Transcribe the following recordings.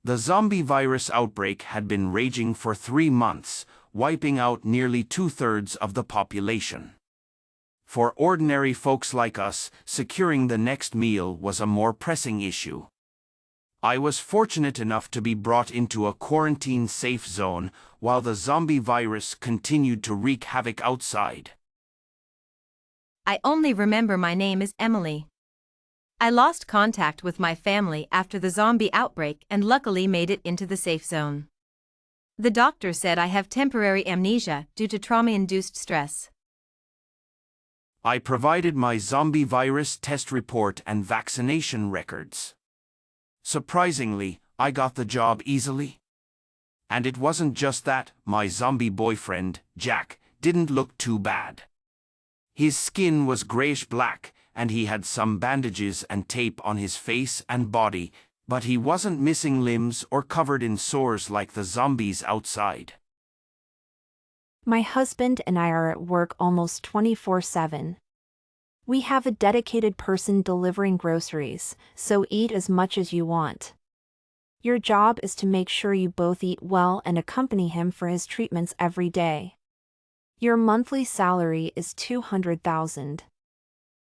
The zombie virus outbreak had been raging for 3 months, wiping out nearly 2/3 of the population. For ordinary folks like us, securing the next meal was a more pressing issue. I was fortunate enough to be brought into a quarantine-safe zone while the zombie virus continued to wreak havoc outside. I only remember my name is Emily. I lost contact with my family after the zombie outbreak and luckily made it into the safe zone. The doctor said I have temporary amnesia due to trauma-induced stress. I provided my zombie virus test report and vaccination records. Surprisingly, I got the job easily. And it wasn't just that, my zombie boyfriend, Jack, didn't look too bad. His skin was grayish-black, and he had some bandages and tape on his face and body, but he wasn't missing limbs or covered in sores like the zombies outside. My husband and I are at work almost 24/7. We have a dedicated person delivering groceries, so eat as much as you want. Your job is to make sure you both eat well and accompany him for his treatments every day. Your monthly salary is $200,000.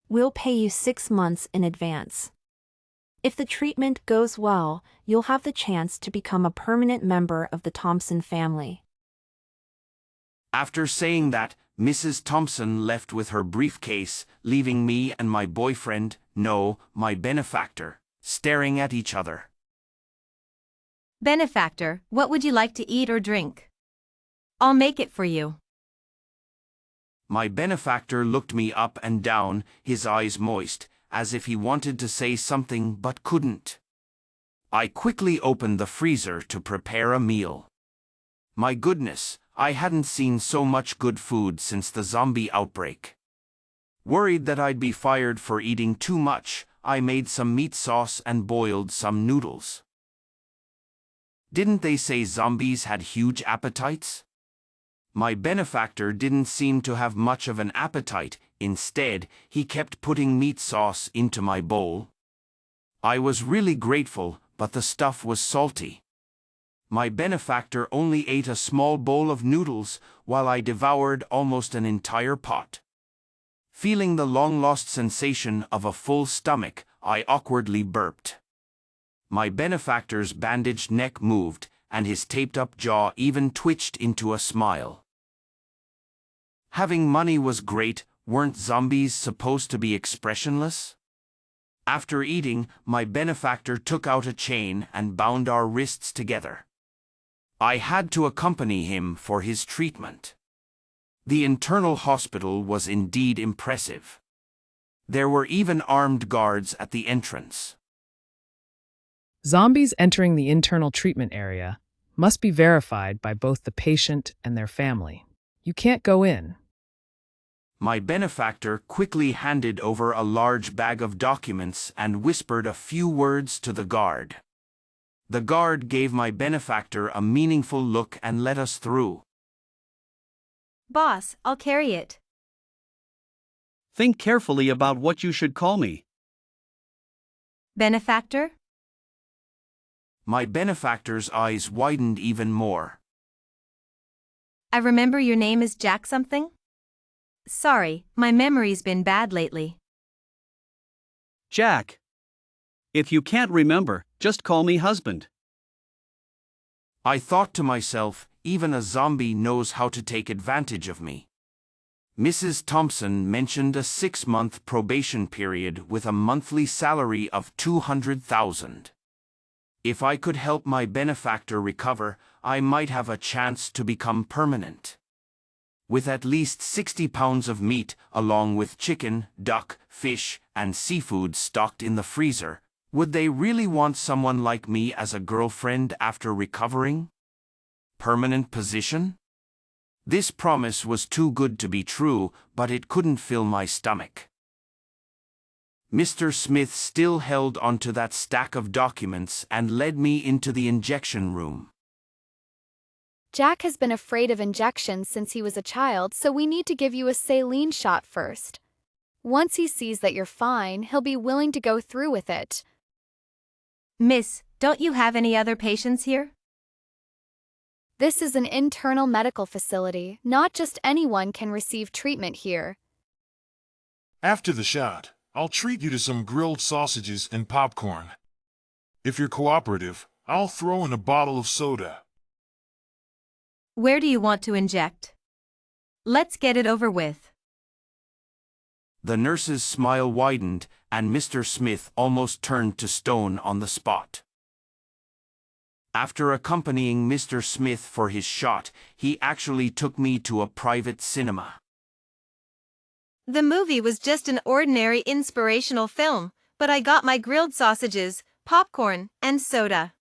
We'll pay you 6 months in advance. If the treatment goes well, you'll have the chance to become a permanent member of the Thompson family. After saying that, Mrs. Thompson left with her briefcase, leaving me and my boyfriend, no, my benefactor, staring at each other. Benefactor, what would you like to eat or drink? I'll make it for you. My benefactor looked me up and down, his eyes moist, as if he wanted to say something but couldn't. I quickly opened the freezer to prepare a meal. My goodness, I hadn't seen so much good food since the zombie outbreak. Worried that I'd be fired for eating too much, I made some meat sauce and boiled some noodles. Didn't they say zombies had huge appetites? My benefactor didn't seem to have much of an appetite. Instead, he kept putting meat sauce into my bowl. I was really grateful, but the stuff was salty. My benefactor only ate a small bowl of noodles, while I devoured almost an entire pot. Feeling the long-lost sensation of a full stomach, I awkwardly burped. My benefactor's bandaged neck moved, and his taped-up jaw even twitched into a smile. Having money was great, weren't zombies supposed to be expressionless? After eating, my benefactor took out a chain and bound our wrists together. I had to accompany him for his treatment. The internal hospital was indeed impressive. There were even armed guards at the entrance. Zombies entering the internal treatment area must be verified by both the patient and their family. You can't go in. My benefactor quickly handed over a large bag of documents and whispered a few words to the guard. The guard gave my benefactor a meaningful look and let us through. Boss, I'll carry it. Think carefully about what you should call me. Benefactor? My benefactor's eyes widened even more. I remember your name is Jack something? Sorry, my memory's been bad lately. Jack. If you can't remember, just call me husband. I thought to myself, even a zombie knows how to take advantage of me. Mrs. Thompson mentioned a 6-month probation period with a monthly salary of $200,000. If I could help my benefactor recover, I might have a chance to become permanent. With at least 60 pounds of meat, along with chicken, duck, fish, and seafood stocked in the freezer, would they really want someone like me as a girlfriend after recovering? Permanent position? This promise was too good to be true, but it couldn't fill my stomach. Mr. Smith still held onto that stack of documents and led me into the injection room. Jack has been afraid of injections since he was a child, so we need to give you a saline shot first. Once he sees that you're fine, he'll be willing to go through with it. Miss, Don't you have any other patients here? This is an internal medical facility. Not just anyone can receive treatment here. After the shot, I'll treat you to some grilled sausages and popcorn. If you're cooperative, I'll throw in a bottle of soda. Where do you want to inject? Let's get it over with. The nurse's smile widened, and Mr. Smith almost turned to stone on the spot. After accompanying Mr. Smith for his shot, he actually took me to a private cinema. The movie was just an ordinary inspirational film, but I got my grilled sausages, popcorn, and soda.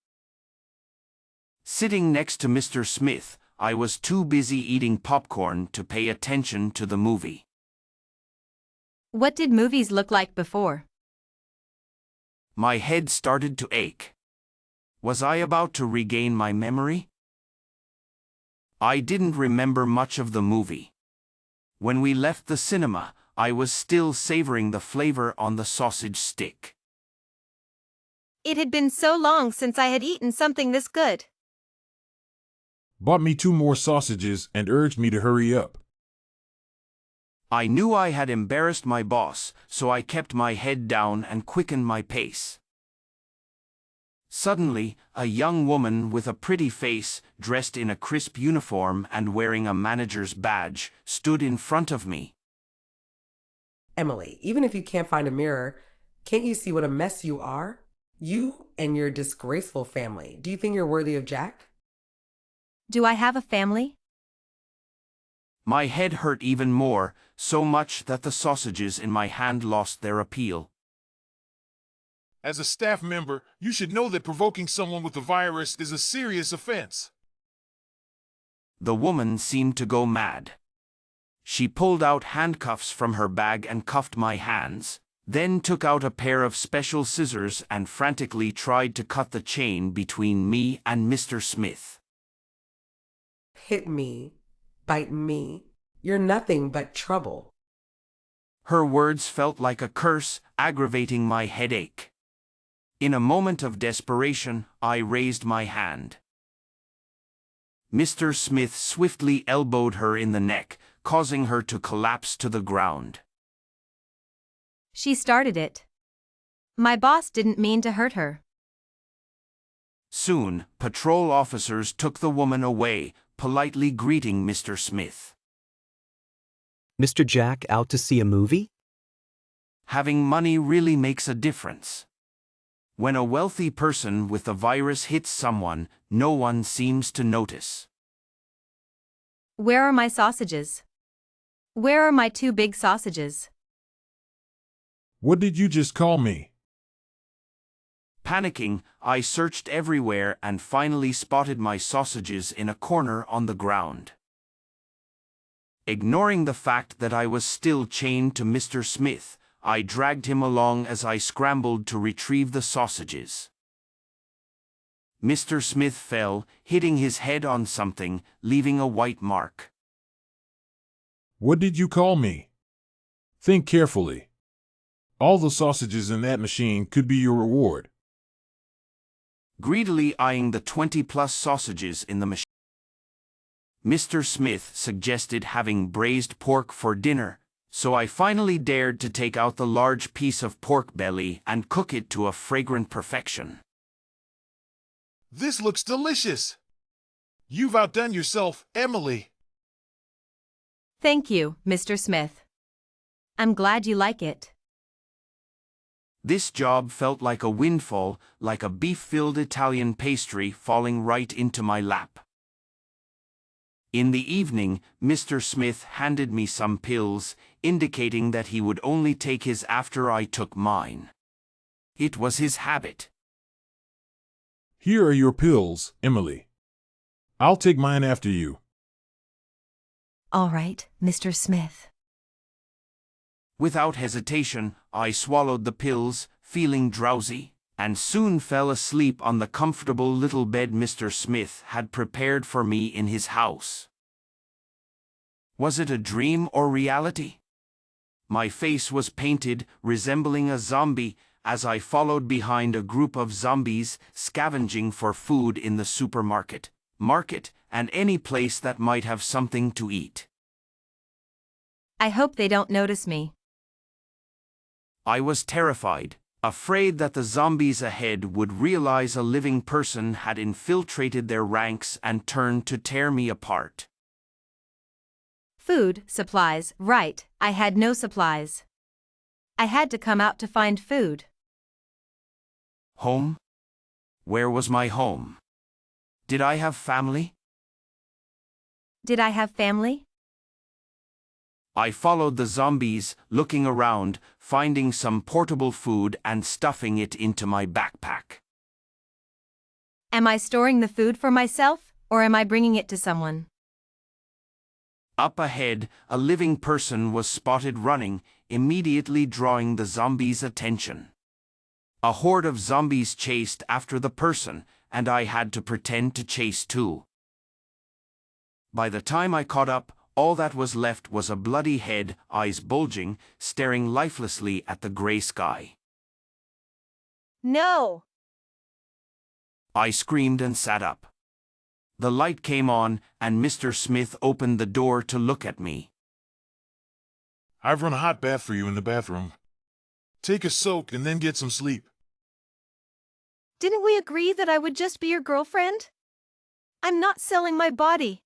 Sitting next to Mr. Smith, I was too busy eating popcorn to pay attention to the movie. What did movies look like before? My head started to ache. Was I about to regain my memory? I didn't remember much of the movie. When we left the cinema, I was still savoring the flavor on the sausage stick. It had been so long since I had eaten something this good. Bought me 2 more sausages and urged me to hurry up. I knew I had embarrassed my boss, so I kept my head down and quickened my pace. Suddenly, a young woman with a pretty face, dressed in a crisp uniform and wearing a manager's badge, stood in front of me. Emily, even if you can't find a mirror, can't you see what a mess you are? You and your disgraceful family. Do you think you're worthy of Jack? Do I have a family? My head hurt even more, so much that the sausages in my hand lost their appeal. As a staff member, you should know that provoking someone with the virus is a serious offense. The woman seemed to go mad. She pulled out handcuffs from her bag and cuffed my hands, then took out a pair of special scissors and frantically tried to cut the chain between me and Mr. Smith. Hit me. Bite me. You're nothing but trouble. Her words felt like a curse, aggravating my headache. In a moment of desperation, I raised my hand. Mr. Smith swiftly elbowed her in the neck, causing her to collapse to the ground. She started it. My boss didn't mean to hurt her. Soon, patrol officers took the woman away, politely greeting Mr. Smith. Mr. Jack out to see a movie? Having money really makes a difference. When a wealthy person with the virus hits someone, no one seems to notice. Where are my sausages? Where are my 2 big sausages? What did you just call me? Panicking, I searched everywhere and finally spotted my sausages in a corner on the ground. Ignoring the fact that I was still chained to Mr. Smith, I dragged him along as I scrambled to retrieve the sausages. Mr. Smith fell, hitting his head on something, leaving a white mark. What did you call me? Think carefully. All the sausages in that machine could be your reward. Greedily eyeing the 20-plus sausages in the machine, Mr. Smith suggested having braised pork for dinner, so I finally dared to take out the large piece of pork belly and cook it to a fragrant perfection. This looks delicious. You've outdone yourself, Emily. Thank you, Mr. Smith. I'm glad you like it. This job felt like a windfall, like a beef-filled Italian pastry falling right into my lap. In the evening, Mr. Smith handed me some pills, indicating that he would only take his after I took mine. It was his habit. Here are your pills, Emily. I'll take mine after you. All right, Mr. Smith. Without hesitation, I swallowed the pills, feeling drowsy, and soon fell asleep on the comfortable little bed Mr. Smith had prepared for me in his house. Was it a dream or reality? My face was painted, resembling a zombie, as I followed behind a group of zombies scavenging for food in the supermarket, market, and any place that might have something to eat. I hope they don't notice me. I was terrified, afraid that the zombies ahead would realize a living person had infiltrated their ranks and turned to tear me apart. Food, supplies, right, I had no supplies. I had to come out to find food. Home? Where was my home? Did I have family? Did I have family? I followed the zombies, looking around, finding some portable food and stuffing it into my backpack. Am I storing the food for myself, or am I bringing it to someone? Up ahead, a living person was spotted running, immediately drawing the zombies' attention. A horde of zombies chased after the person, and I had to pretend to chase too. By the time I caught up, all that was left was a bloody head, eyes bulging, staring lifelessly at the gray sky. No! I screamed and sat up. The light came on, and Mr. Smith opened the door to look at me. I've run a hot bath for you in the bathroom. Take a soak and then get some sleep. Didn't we agree that I would just be your girlfriend? I'm not selling my body.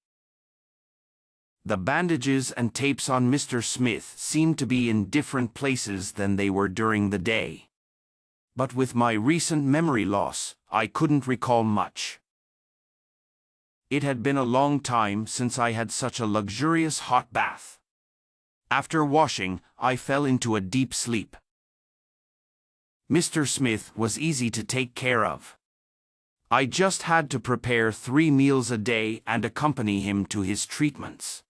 The bandages and tapes on Mr. Smith seemed to be in different places than they were during the day. But with my recent memory loss, I couldn't recall much. It had been a long time since I had such a luxurious hot bath. After washing, I fell into a deep sleep. Mr. Smith was easy to take care of. I just had to prepare 3 meals a day and accompany him to his treatments.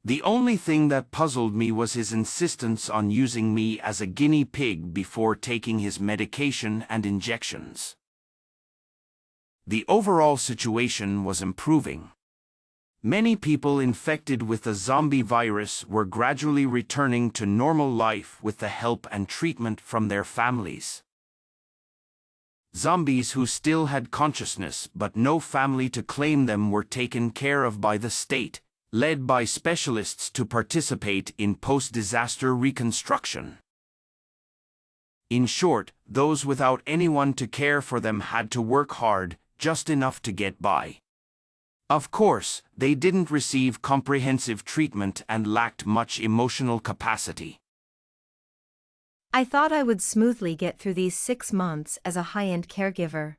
The only thing that puzzled me was his insistence on using me as a guinea pig before taking his medication and injections. The overall situation was improving. Many people infected with the zombie virus were gradually returning to normal life with the help and treatment from their families. Zombies who still had consciousness but no family to claim them were taken care of by the state, led by specialists to participate in post-disaster reconstruction. In short, those without anyone to care for them had to work hard, just enough to get by. Of course, they didn't receive comprehensive treatment and lacked much emotional capacity. I thought I would smoothly get through these 6 months as a high-end caregiver.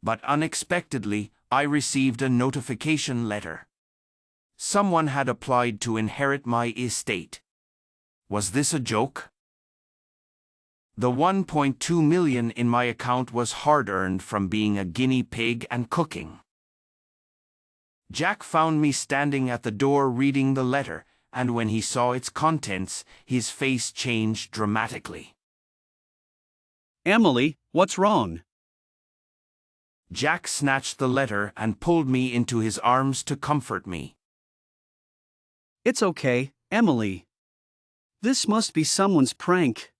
But unexpectedly, I received a notification letter. Someone had applied to inherit my estate. Was this a joke? The 1.2 million in my account was hard-earned from being a guinea pig and cooking. Jack found me standing at the door reading the letter, and when he saw its contents, his face changed dramatically. Emily, what's wrong? Jack snatched the letter and pulled me into his arms to comfort me. It's okay, Emily. This must be someone's prank.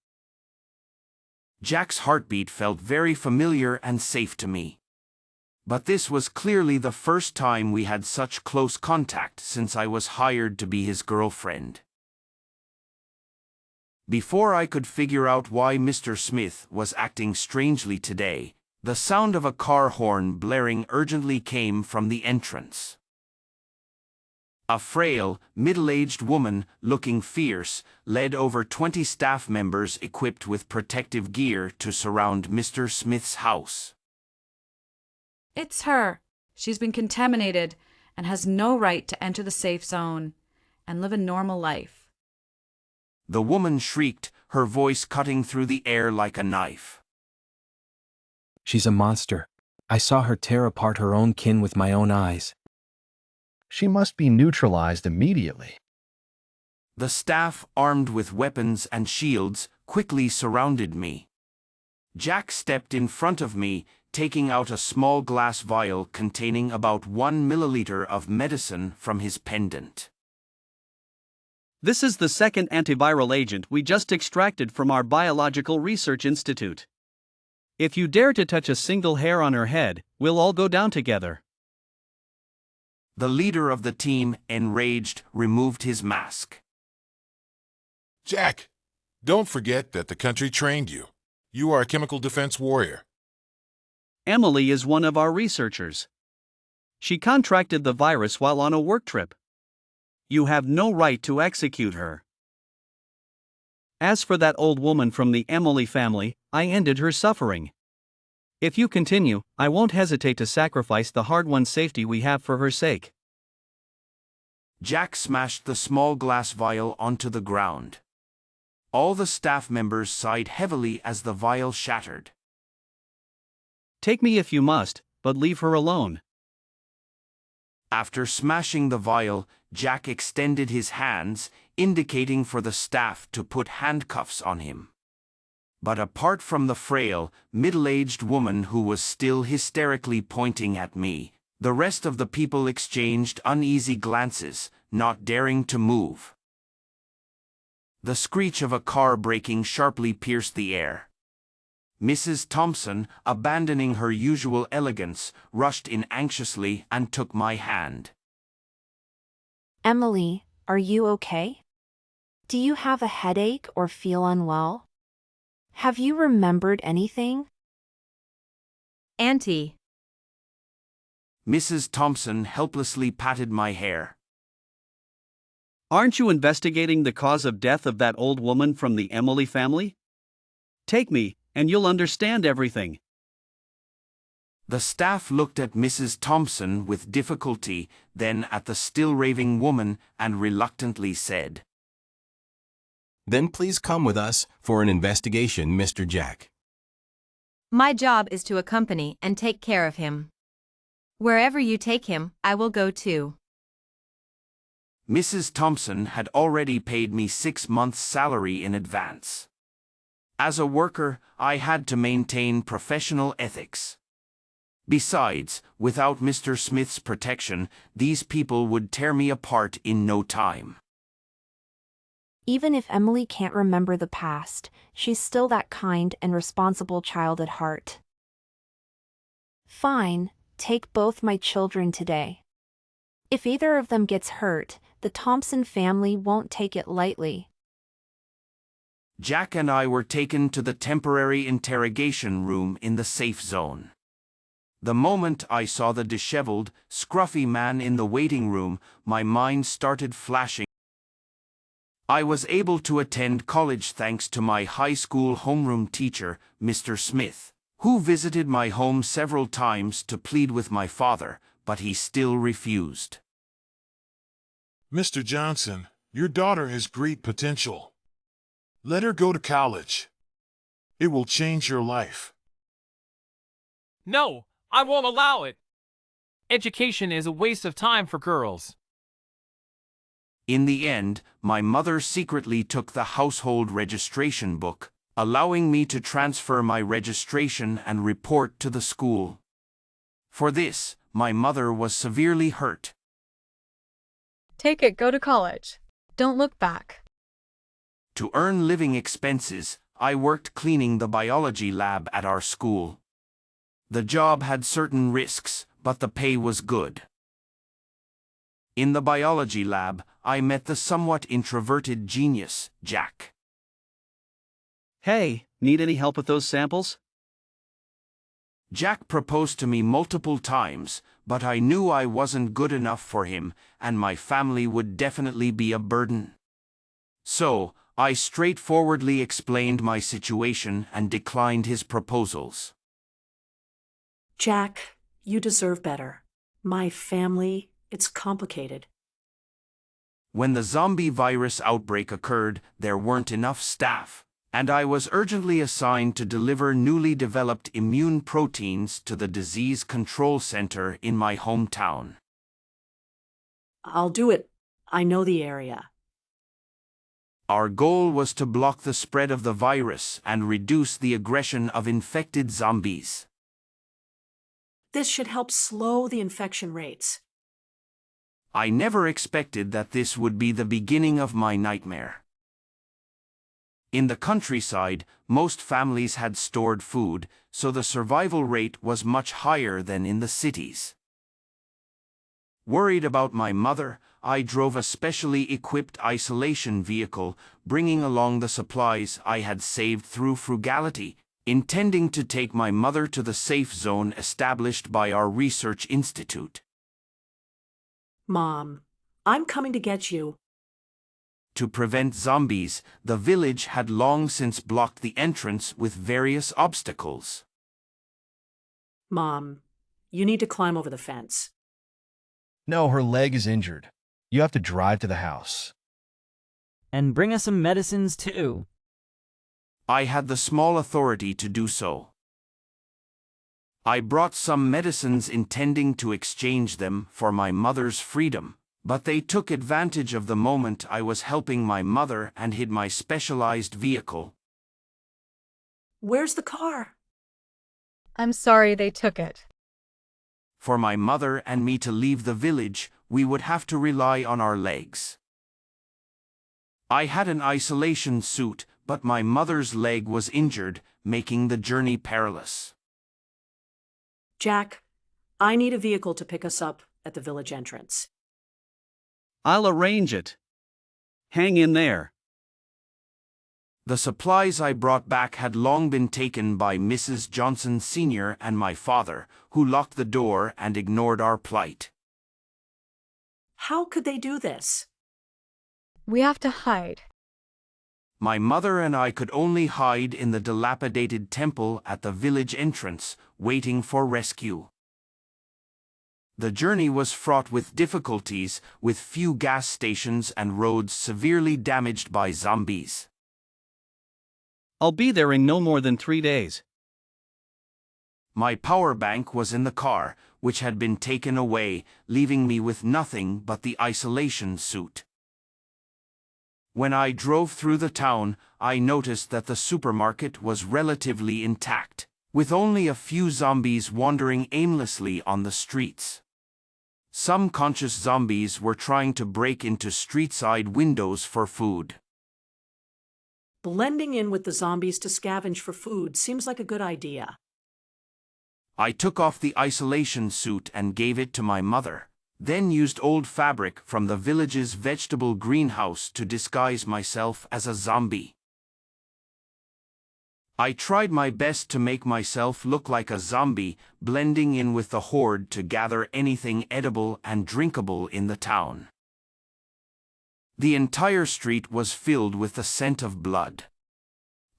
Jack's heartbeat felt very familiar and safe to me. But this was clearly the first time we had such close contact since I was hired to be his girlfriend. Before I could figure out why Mr. Smith was acting strangely today, the sound of a car horn blaring urgently came from the entrance. A frail, middle-aged woman, looking fierce, led over 20 staff members equipped with protective gear to surround Mr. Smith's house. It's her. She's been contaminated and has no right to enter the safe zone and live a normal life. The woman shrieked, her voice cutting through the air like a knife. She's a monster. I saw her tear apart her own kin with my own eyes. She must be neutralized immediately. The staff, armed with weapons and shields, quickly surrounded me. Jack stepped in front of me, taking out a small glass vial containing about 1 milliliter of medicine from his pendant. This is the second antiviral agent we just extracted from our Biological Research Institute. If you dare to touch a single hair on her head, we'll all go down together. The leader of the team, enraged, removed his mask. Jack, don't forget that the country trained you. You are a chemical defense warrior. Emily is one of our researchers. She contracted the virus while on a work trip. You have no right to execute her. As for that old woman from the Emily family, I ended her suffering. If you continue, I won't hesitate to sacrifice the hard-won safety we have for her sake. Jack smashed the small glass vial onto the ground. All the staff members sighed heavily as the vial shattered. Take me if you must, but leave her alone. After smashing the vial, Jack extended his hands, indicating for the staff to put handcuffs on him. But apart from the frail, middle-aged woman who was still hysterically pointing at me, the rest of the people exchanged uneasy glances, not daring to move. The screech of a car braking sharply pierced the air. Mrs. Thompson, abandoning her usual elegance, rushed in anxiously and took my hand. Emily, are you okay? Do you have a headache or feel unwell? Have you remembered anything? Auntie. Mrs. Thompson helplessly patted my hair. Aren't you investigating the cause of death of that old woman from the Emily family? Take me, and you'll understand everything. The staff looked at Mrs. Thompson with difficulty, then at the still raving woman, and reluctantly said, "Then please come with us for an investigation, Mr. Jack." My job is to accompany and take care of him. Wherever you take him, I will go too. Mrs. Thompson had already paid me 6 months' salary in advance. As a worker, I had to maintain professional ethics. Besides, without Mr. Smith's protection, these people would tear me apart in no time. Even if Emily can't remember the past, she's still that kind and responsible child at heart. Fine, take both my children today. If either of them gets hurt, the Thompson family won't take it lightly. Jack and I were taken to the temporary interrogation room in the safe zone. The moment I saw the disheveled, scruffy man in the waiting room, my mind started flashing. I was able to attend college thanks to my high school homeroom teacher, Mr. Smith, who visited my home several times to plead with my father, but he still refused. Mr. Johnson, your daughter has great potential. Let her go to college. It will change your life. No, I won't allow it. Education is a waste of time for girls. In the end, my mother secretly took the household registration book, allowing me to transfer my registration and report to the school. For this, my mother was severely hurt. Take it, go to college. Don't look back. To earn living expenses, I worked cleaning the biology lab at our school. The job had certain risks, but the pay was good. In the biology lab, I met the somewhat introverted genius, Jack. Hey, need any help with those samples? Jack proposed to me multiple times, but I knew I wasn't good enough for him, and my family would definitely be a burden. So, I straightforwardly explained my situation and declined his proposals. Jack, you deserve better. My family, it's complicated. When the zombie virus outbreak occurred, there weren't enough staff, and I was urgently assigned to deliver newly developed immune proteins to the disease control center in my hometown. I'll do it. I know the area. Our goal was to block the spread of the virus and reduce the aggression of infected zombies. This should help slow the infection rates. I never expected that this would be the beginning of my nightmare. In the countryside, most families had stored food, so the survival rate was much higher than in the cities. Worried about my mother, I drove a specially equipped isolation vehicle, bringing along the supplies I had saved through frugality, intending to take my mother to the safe zone established by our research institute. Mom, I'm coming to get you. To prevent zombies, the village had long since blocked the entrance with various obstacles. Mom, you need to climb over the fence. No, her leg is injured. You have to drive to the house. And bring us some medicines too. I had the small authority to do so. I brought some medicines intending to exchange them for my mother's freedom, but they took advantage of the moment I was helping my mother and hid my specialized vehicle. Where's the car? I'm sorry they took it. For my mother and me to leave the village, we would have to rely on our legs. I had an isolation suit, but my mother's leg was injured, making the journey perilous. Jack, I need a vehicle to pick us up at the village entrance. I'll arrange it. Hang in there. The supplies I brought back had long been taken by Mrs. Johnson Sr. and my father, who locked the door and ignored our plight. How could they do this? We have to hide. My mother and I could only hide in the dilapidated temple at the village entrance, waiting for rescue. The journey was fraught with difficulties, with few gas stations and roads severely damaged by zombies. I'll be there in no more than 3 days. My power bank was in the car, which had been taken away, leaving me with nothing but the isolation suit. When I drove through the town, I noticed that the supermarket was relatively intact, with only a few zombies wandering aimlessly on the streets. Some conscious zombies were trying to break into street-side windows for food. Blending in with the zombies to scavenge for food seems like a good idea. I took off the isolation suit and gave it to my mother, then used old fabric from the village's vegetable greenhouse to disguise myself as a zombie. I tried my best to make myself look like a zombie, blending in with the horde to gather anything edible and drinkable in the town. The entire street was filled with the scent of blood.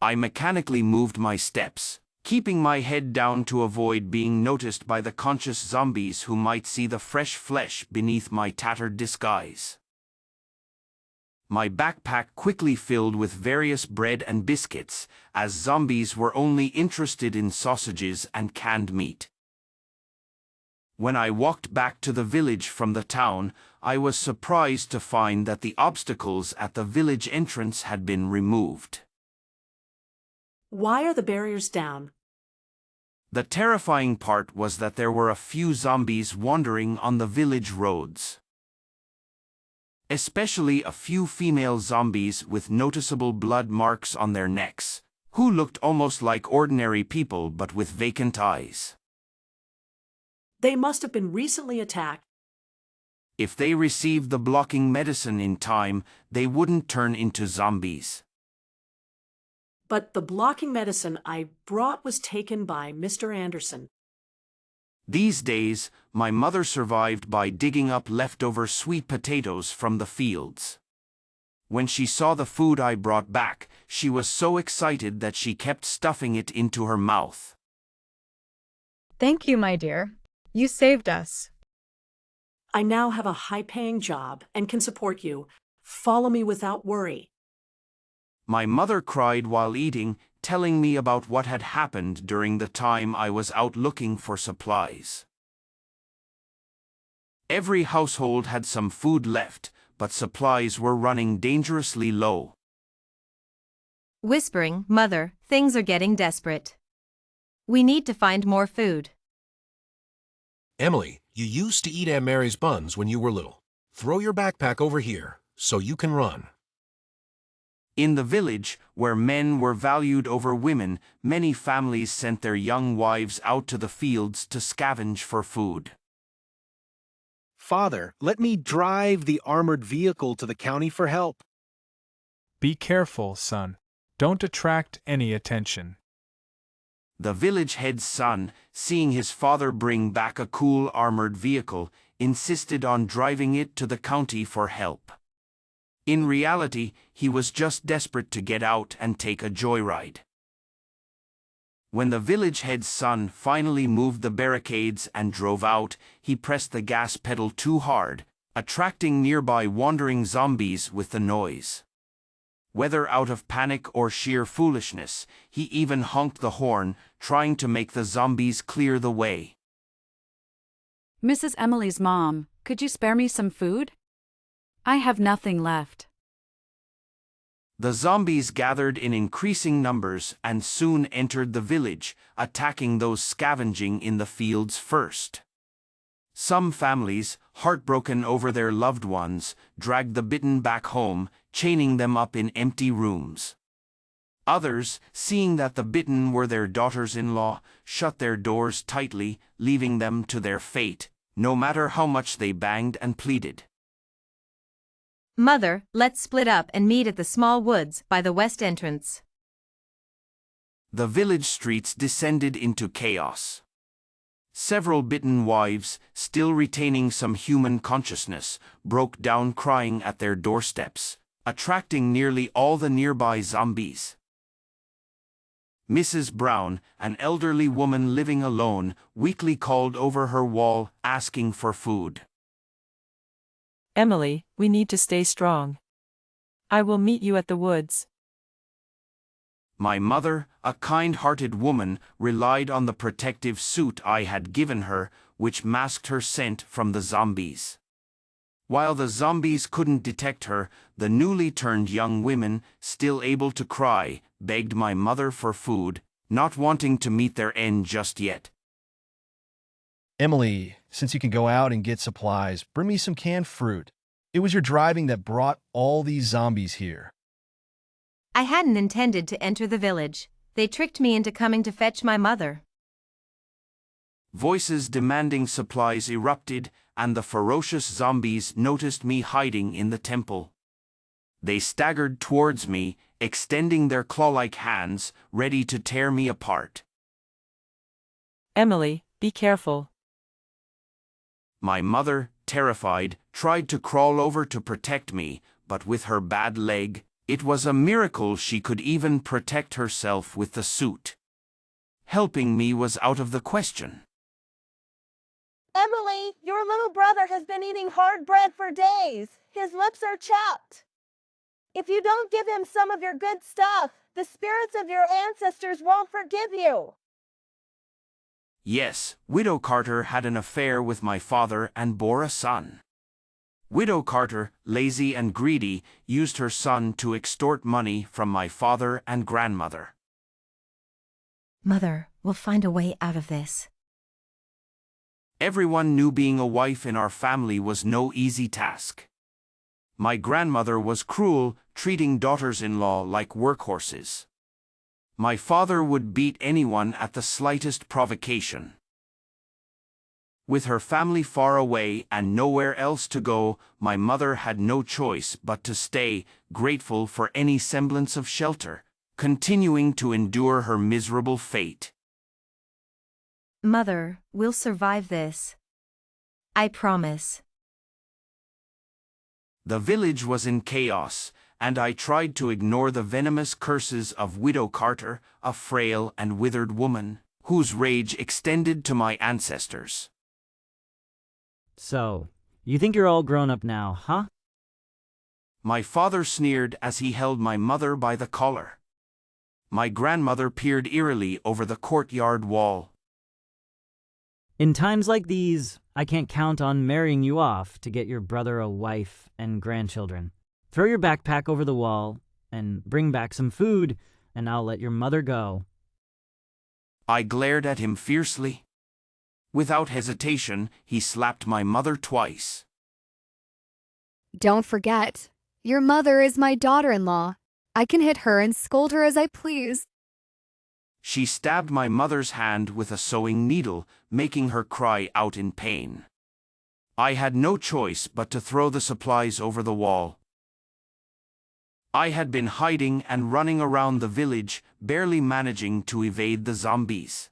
I mechanically moved my steps, keeping my head down to avoid being noticed by the conscious zombies who might see the fresh flesh beneath my tattered disguise. My backpack quickly filled with various bread and biscuits, as zombies were only interested in sausages and canned meat. When I walked back to the village from the town, I was surprised to find that the obstacles at the village entrance had been removed. Why are the barriers down? The terrifying part was that there were a few zombies wandering on the village roads. Especially a few female zombies with noticeable blood marks on their necks, who looked almost like ordinary people but with vacant eyes. They must have been recently attacked. If they received the blocking medicine in time, they wouldn't turn into zombies. But the blocking medicine I brought was taken by Mr. Anderson. These days, my mother survived by digging up leftover sweet potatoes from the fields. When she saw the food I brought back, she was so excited that she kept stuffing it into her mouth. Thank you, my dear. You saved us. I now have a high-paying job and can support you. Follow me without worry. My mother cried while eating, telling me about what had happened during the time I was out looking for supplies. Every household had some food left, but supplies were running dangerously low. Whispering, "Mother, things are getting desperate. We need to find more food." Emily, you used to eat Aunt Mary's buns when you were little. Throw your backpack over here, so you can run. In the village, where men were valued over women, many families sent their young wives out to the fields to scavenge for food. Father, let me drive the armored vehicle to the county for help. Be careful, son. Don't attract any attention. The village head's son, seeing his father bring back a cool armored vehicle, insisted on driving it to the county for help. In reality, he was just desperate to get out and take a joyride. When the village head's son finally moved the barricades and drove out, he pressed the gas pedal too hard, attracting nearby wandering zombies with the noise. Whether out of panic or sheer foolishness, he even honked the horn, trying to make the zombies clear the way. Mrs. Emily's mom, could you spare me some food? I have nothing left. The zombies gathered in increasing numbers and soon entered the village, attacking those scavenging in the fields first. Some families, heartbroken over their loved ones, dragged the bitten back home, chaining them up in empty rooms. Others, seeing that the bitten were their daughters-in-law, shut their doors tightly, leaving them to their fate, no matter how much they banged and pleaded. Mother, let's split up and meet at the small woods by the west entrance. The village streets descended into chaos. Several bitten wives, still retaining some human consciousness, broke down crying at their doorsteps, attracting nearly all the nearby zombies. Mrs. Brown, an elderly woman living alone, weakly called over her wall, asking for food. Emily, we need to stay strong. I will meet you at the woods. My mother, a kind-hearted woman, relied on the protective suit I had given her, which masked her scent from the zombies. While the zombies couldn't detect her, the newly turned young women, still able to cry, begged my mother for food, not wanting to meet their end just yet. Emily, since you can go out and get supplies, bring me some canned fruit. It was your driving that brought all these zombies here. I hadn't intended to enter the village. They tricked me into coming to fetch my mother. Voices demanding supplies erupted, and the ferocious zombies noticed me hiding in the temple. They staggered towards me, extending their claw-like hands, ready to tear me apart. Emily, be careful. My mother, terrified, tried to crawl over to protect me, but with her bad leg, it was a miracle she could even protect herself with the suit. Helping me was out of the question. Emily, your little brother has been eating hard bread for days. His lips are chapped. If you don't give him some of your good stuff, the spirits of your ancestors won't forgive you. Yes, Widow Carter had an affair with my father and bore a son. Widow Carter, lazy and greedy, used her son to extort money from my father and grandmother. Mother, we'll find a way out of this. Everyone knew being a wife in our family was no easy task. My grandmother was cruel, treating daughters-in-law like workhorses. My father would beat anyone at the slightest provocation. With her family far away and nowhere else to go, my mother had no choice but to stay, grateful for any semblance of shelter, continuing to endure her miserable fate. Mother, we'll survive this. I promise. The village was in chaos, and I tried to ignore the venomous curses of Widow Carter, a frail and withered woman, whose rage extended to my ancestors. So, you think you're all grown up now, huh? My father sneered as he held my mother by the collar. My grandmother peered eerily over the courtyard wall. In times like these, I can't count on marrying you off to get your brother a wife and grandchildren. Throw your backpack over the wall and bring back some food, and I'll let your mother go. I glared at him fiercely. Without hesitation, he slapped my mother twice. Don't forget, your mother is my daughter-in-law. I can hit her and scold her as I please. She stabbed my mother's hand with a sewing needle, making her cry out in pain. I had no choice but to throw the supplies over the wall. I had been hiding and running around the village, barely managing to evade the zombies.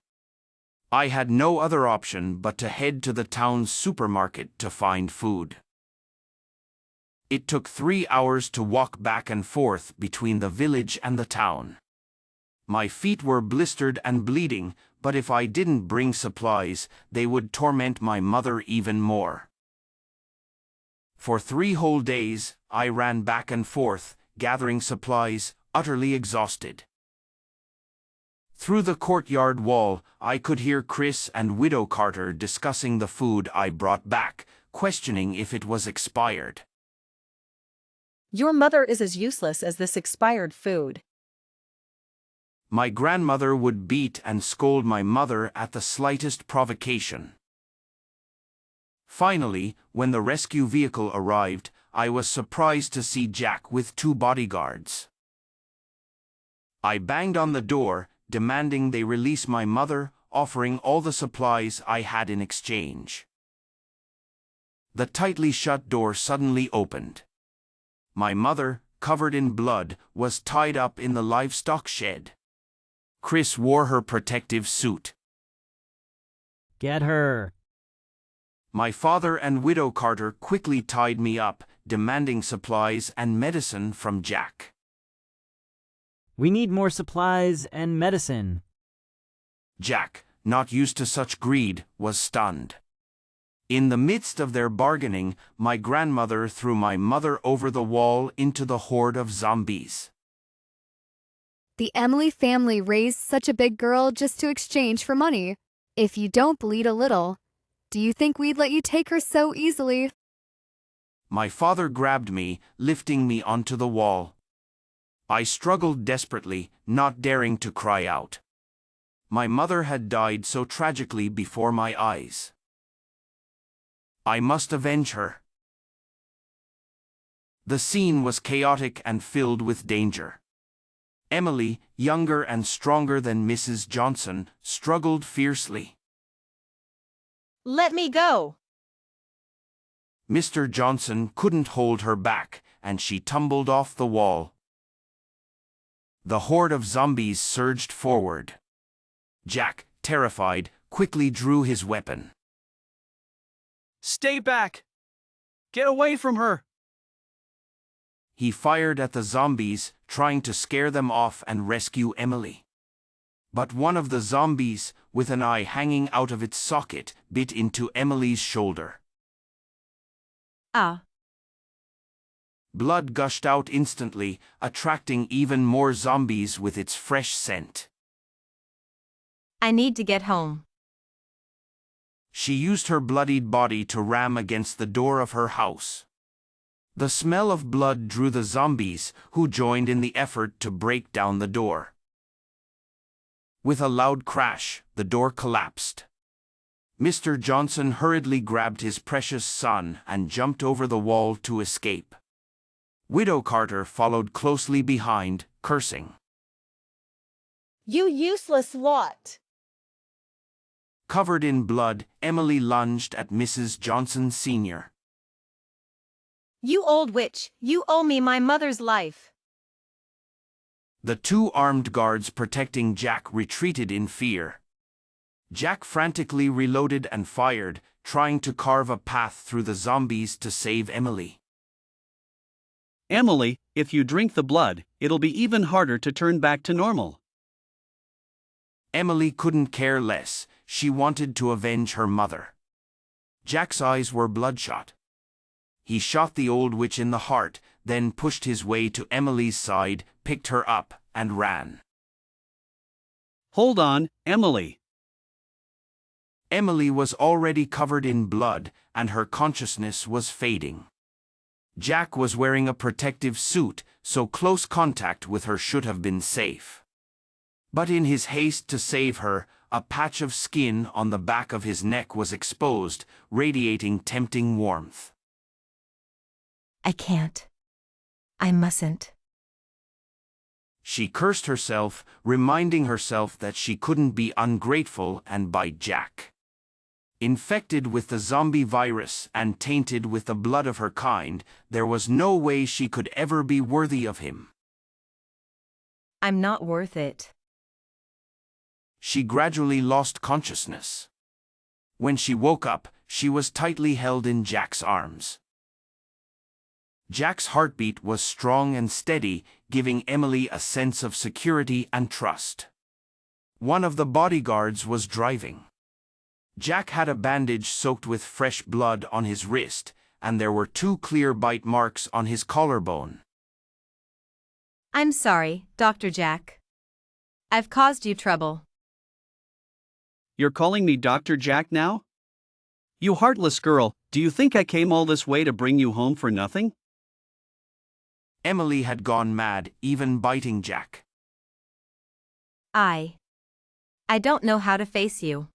I had no other option but to head to the town's supermarket to find food. It took 3 hours to walk back and forth between the village and the town. My feet were blistered and bleeding, but if I didn't bring supplies, they would torment my mother even more. For 3 whole days, I ran back and forth, gathering supplies, utterly exhausted. Through the courtyard wall, I could hear Chris and Widow Carter discussing the food I brought back, questioning if it was expired. Your mother is as useless as this expired food. My grandmother would beat and scold my mother at the slightest provocation. Finally, when the rescue vehicle arrived, I was surprised to see Jack with 2 bodyguards. I banged on the door, demanding they release my mother, offering all the supplies I had in exchange. The tightly shut door suddenly opened. My mother, covered in blood, was tied up in the livestock shed. Chris wore her protective suit. Get her. My father and Widow Carter quickly tied me up, demanding supplies and medicine from Jack. We need more supplies and medicine. Jack, not used to such greed, was stunned. In the midst of their bargaining, my grandmother threw my mother over the wall into the horde of zombies. The Emily family raised such a big girl just to exchange for money. If you don't bleed a little, do you think we'd let you take her so easily? My father grabbed me, lifting me onto the wall. I struggled desperately, not daring to cry out. My mother had died so tragically before my eyes. I must avenge her. The scene was chaotic and filled with danger. Emily, younger and stronger than Mrs. Johnson, struggled fiercely. Let me go! Mr. Johnson couldn't hold her back, and she tumbled off the wall. The horde of zombies surged forward. Jack, terrified, quickly drew his weapon. Stay back! Get away from her! He fired at the zombies, trying to scare them off and rescue Emily. But one of the zombies, with an eye hanging out of its socket, bit into Emily's shoulder. Ah! Blood gushed out instantly, attracting even more zombies with its fresh scent. I need to get home. She used her bloodied body to ram against the door of her house. The smell of blood drew the zombies, who joined in the effort to break down the door. With a loud crash, the door collapsed. Mr. Johnson hurriedly grabbed his precious son and jumped over the wall to escape. Widow Carter followed closely behind, cursing. You useless lot! Covered in blood, Emily lunged at Mrs. Johnson Sr. You old witch, you owe me my mother's life. The 2 armed guards protecting Jack retreated in fear. Jack frantically reloaded and fired, trying to carve a path through the zombies to save Emily. Emily, if you drink the blood, it'll be even harder to turn back to normal. Emily couldn't care less. She wanted to avenge her mother. Jack's eyes were bloodshot. He shot the old witch in the heart, then pushed his way to Emily's side, picked her up, and ran. Hold on, Emily. Emily was already covered in blood, and her consciousness was fading. Jack was wearing a protective suit, so close contact with her should have been safe. But in his haste to save her, a patch of skin on the back of his neck was exposed, radiating tempting warmth. I can't. I mustn't. She cursed herself, reminding herself that she couldn't be ungrateful and bite Jack. Infected with the zombie virus and tainted with the blood of her kind, there was no way she could ever be worthy of him. I'm not worth it. She gradually lost consciousness. When she woke up, she was tightly held in Jack's arms. Jack's heartbeat was strong and steady, giving Emily a sense of security and trust. One of the bodyguards was driving. Jack had a bandage soaked with fresh blood on his wrist, and there were 2 clear bite marks on his collarbone. I'm sorry, Dr. Jack. I've caused you trouble. You're calling me Dr. Jack now? You heartless girl, do you think I came all this way to bring you home for nothing? Emily had gone mad, even biting Jack. I don't know how to face you.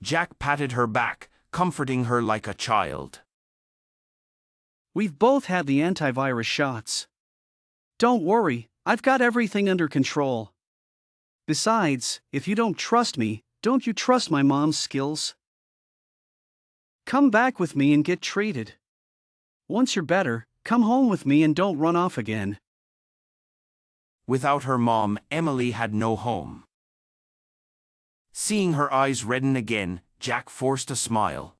Jack patted her back, comforting her like a child. We've both had the antivirus shots. Don't worry, I've got everything under control. Besides, if you don't trust me, don't you trust my mom's skills? Come back with me and get treated. Once you're better, come home with me and don't run off again. Without her mom, Emily had no home. Seeing her eyes redden again, Jack forced a smile.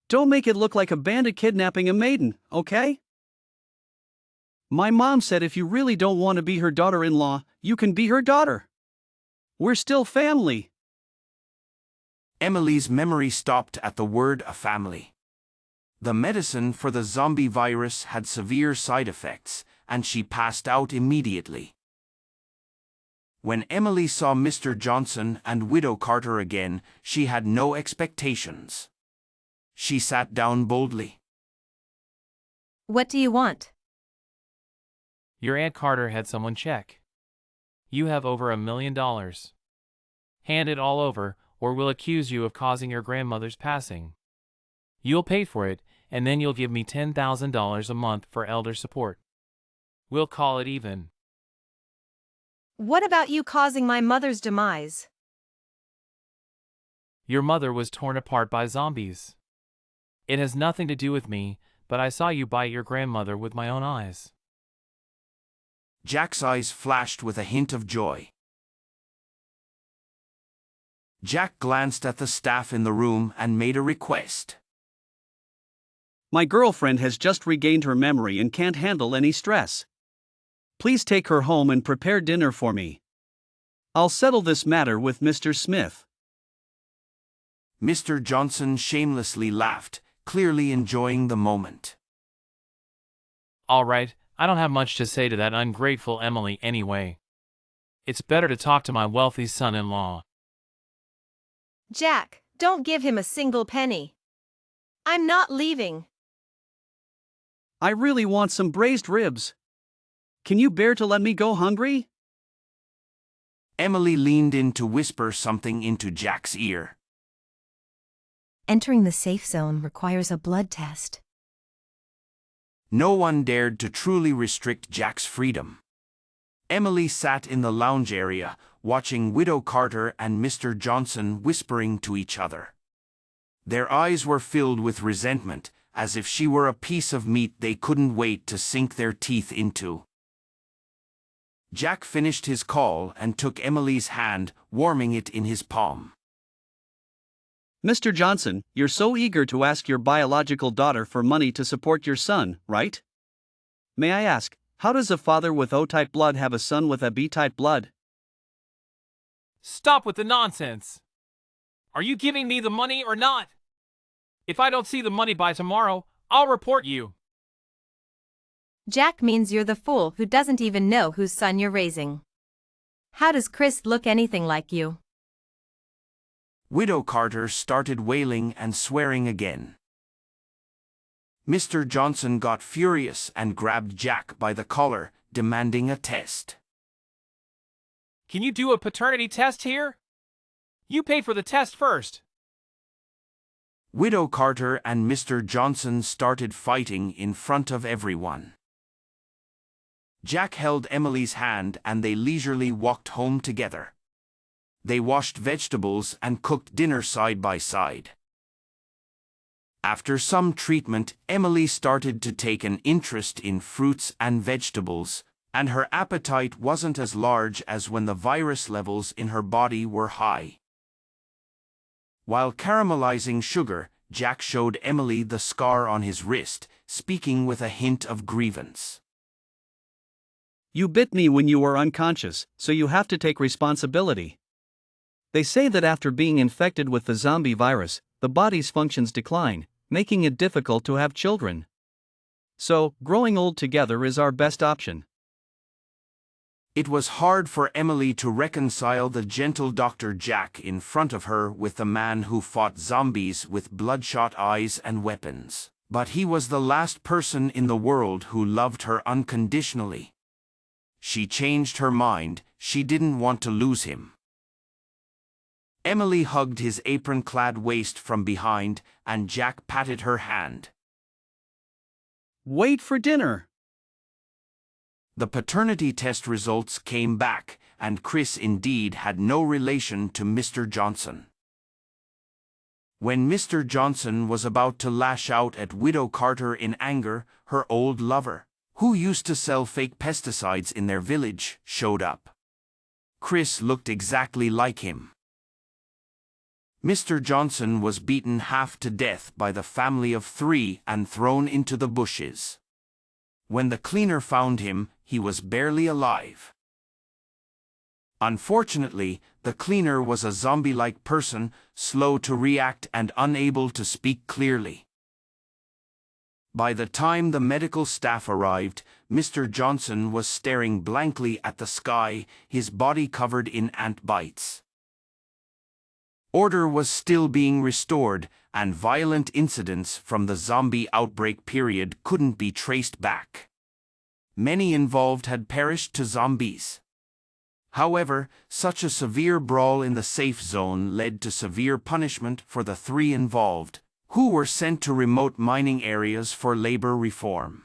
Don't make it look like a bandit kidnapping a maiden, okay? My mom said if you really don't want to be her daughter-in-law, you can be her daughter. We're still family. Emily's memory stopped at the word a family. The medicine for the zombie virus had severe side effects, and she passed out immediately. When Emily saw Mr. Johnson and Widow Carter again, she had no expectations. She sat down boldly. What do you want? Your Aunt Carter had someone check. You have over $1 million. Hand it all over, or we'll accuse you of causing your grandmother's passing. You'll pay for it, and then you'll give me $10,000 a month for elder support. We'll call it even. What about you causing my mother's demise? Your mother was torn apart by zombies. It has nothing to do with me, but I saw you bite your grandmother with my own eyes. Jack's eyes flashed with a hint of joy. Jack glanced at the staff in the room and made a request. My girlfriend has just regained her memory and can't handle any stress. Please take her home and prepare dinner for me. I'll settle this matter with Mr. Smith. Mr. Johnson shamelessly laughed, clearly enjoying the moment. All right, I don't have much to say to that ungrateful Emily anyway. It's better to talk to my wealthy son-in-law. Jack, don't give him a single penny. I'm not leaving. I really want some braised ribs. Can you bear to let me go hungry? Emily leaned in to whisper something into Jack's ear. Entering the safe zone requires a blood test. No one dared to truly restrict Jack's freedom. Emily sat in the lounge area, watching Widow Carter and Mr. Johnson whispering to each other. Their eyes were filled with resentment, as if she were a piece of meat they couldn't wait to sink their teeth into. Jack finished his call and took Emily's hand, warming it in his palm. Mr. Johnson, you're so eager to ask your biological daughter for money to support your son, right? May I ask, how does a father with O-type blood have a son with a B-type blood? Stop with the nonsense! Are you giving me the money or not? If I don't see the money by tomorrow, I'll report you. Jack means you're the fool who doesn't even know whose son you're raising. How does Chris look anything like you? Widow Carter started wailing and swearing again. Mr. Johnson got furious and grabbed Jack by the collar, demanding a test. Can you do a paternity test here? You pay for the test first. Widow Carter and Mr. Johnson started fighting in front of everyone. Jack held Emily's hand and they leisurely walked home together. They washed vegetables and cooked dinner side by side. After some treatment, Emily started to take an interest in fruits and vegetables, and her appetite wasn't as large as when the virus levels in her body were high. While caramelizing sugar, Jack showed Emily the scar on his wrist, speaking with a hint of grievance. You bit me when you were unconscious, so you have to take responsibility. They say that after being infected with the zombie virus, the body's functions decline, making it difficult to have children. So, growing old together is our best option. It was hard for Emily to reconcile the gentle Dr. Jack in front of her with the man who fought zombies with bloodshot eyes and weapons. But he was the last person in the world who loved her unconditionally. She changed her mind, she didn't want to lose him. Emily hugged his apron-clad waist from behind, and Jack patted her hand. Wait for dinner. The paternity test results came back, and Chris indeed had no relation to Mr. Johnson. When Mr. Johnson was about to lash out at Widow Carter in anger, her old lover, who used to sell fake pesticides in their village, showed up. Chris looked exactly like him. Mr. Johnson was beaten half to death by the family of 3 and thrown into the bushes. When the cleaner found him, he was barely alive. Unfortunately, the cleaner was a zombie-like person, slow to react and unable to speak clearly. By the time the medical staff arrived, Mr. Johnson was staring blankly at the sky, his body covered in ant bites. Order was still being restored, and violent incidents from the zombie outbreak period couldn't be traced back. Many involved had perished to zombies. However, such a severe brawl in the safe zone led to severe punishment for the 3 involved, who were sent to remote mining areas for labor reform.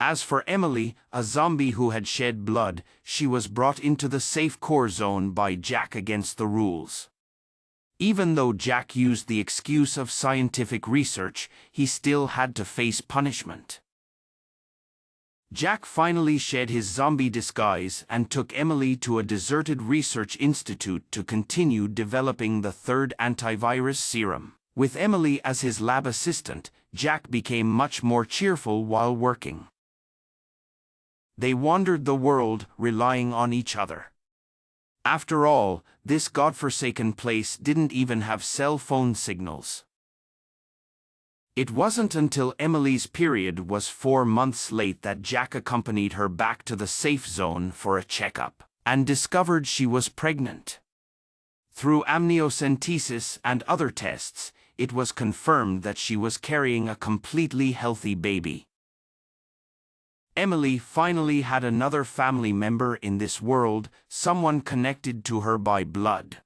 As for Emily, a zombie who had shed blood, she was brought into the safe core zone by Jack against the rules. Even though Jack used the excuse of scientific research, he still had to face punishment. Jack finally shed his zombie disguise and took Emily to a deserted research institute to continue developing the 3rd antivirus serum. With Emily as his lab assistant, Jack became much more cheerful while working. They wandered the world, relying on each other. After all, this godforsaken place didn't even have cell phone signals. It wasn't until Emily's period was 4 months late that Jack accompanied her back to the safe zone for a checkup, and discovered she was pregnant. Through amniocentesis and other tests, it was confirmed that she was carrying a completely healthy baby. Emily finally had another family member in this world, someone connected to her by blood.